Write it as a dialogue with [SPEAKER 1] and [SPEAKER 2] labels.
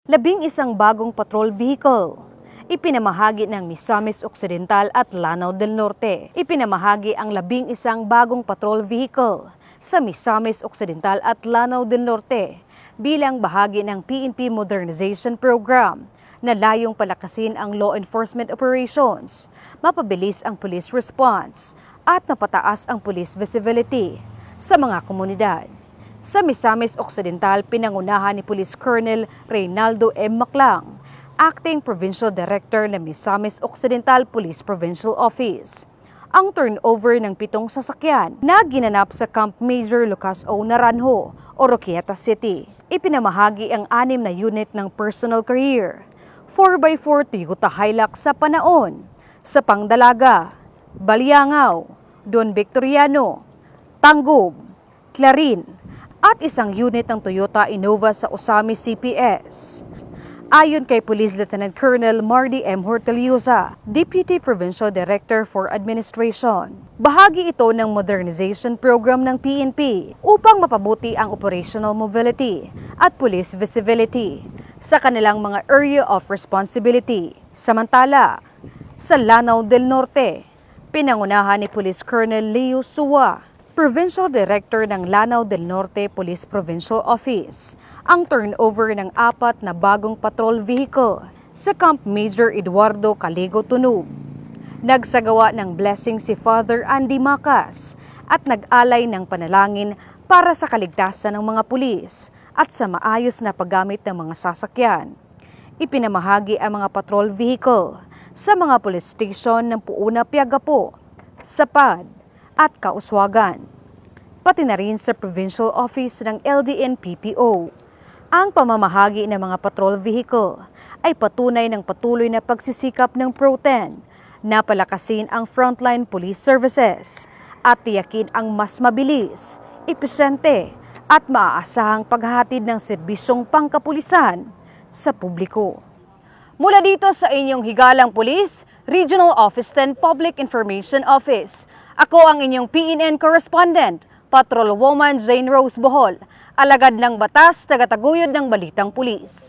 [SPEAKER 1] 11 bagong patrol vehicle. Ipinamahagi ng Misamis Occidental at Lanao del Norte. Ipinamahagi ang 11 bagong patrol vehicle sa Misamis Occidental at Lanao del Norte bilang bahagi ng PNP Modernization Program na layong palakasin ang law enforcement operations, mapabilis ang police response at mapataas ang police visibility sa mga komunidad. Sa Misamis Occidental, pinangunahan ni Police Colonel Reynaldo M. Maclang, Acting Provincial Director ng Misamis Occidental Police Provincial Office, ang turnover ng 7 sasakyan na ginanap sa Camp Major Lucas O. Naranjo, Oroquieta City. Ipinamahagi ang 6 na unit ng personal career, 4x4 Toyota Hilux sa Panaon, sa Pangdalaga, Baliangaw, Don Victoriano, Tangub, Clarin, at isang unit ng Toyota Innova sa Osami CPS. Ayon kay Police Lieutenant Colonel Mardy M. Hortaliosa, Deputy Provincial Director for Administration, bahagi ito ng modernization program ng PNP upang mapabuti ang operational mobility at police visibility sa kanilang mga area of responsibility. Samantala, sa Lanao del Norte, pinangunahan ni Police Colonel Leo Suwa, Provincial Director ng Lanao del Norte Police Provincial Office, ang turnover ng 4 na bagong patrol vehicle sa Camp Major Eduardo Caligo Tunog. Nagsagawa ng blessing si Father Andy Macas at nag-alay ng panalangin para sa kaligtasan ng mga pulis at sa maayos na paggamit ng mga sasakyan. Ipinamahagi ang mga patrol vehicle sa mga police station ng Puuna Piagapo, Sapad at Kauswagan, pati na rin sa Provincial Office ng LDN-PPO. Ang pamamahagi ng mga patrol vehicle ay patunay ng patuloy na pagsisikap ng Pro-10 na palakasin ang frontline police services at tiyakin ang mas mabilis, epesyente at maaasahang paghahatid ng serbisyong pangkapulisan sa publiko. Mula dito sa inyong higalang pulis, Regional Office 10 Public Information Office, ako ang inyong PNN correspondent, Patrolwoman Jane Rose Bohol, alagad ng batas, tagataguyod ng balitang pulis.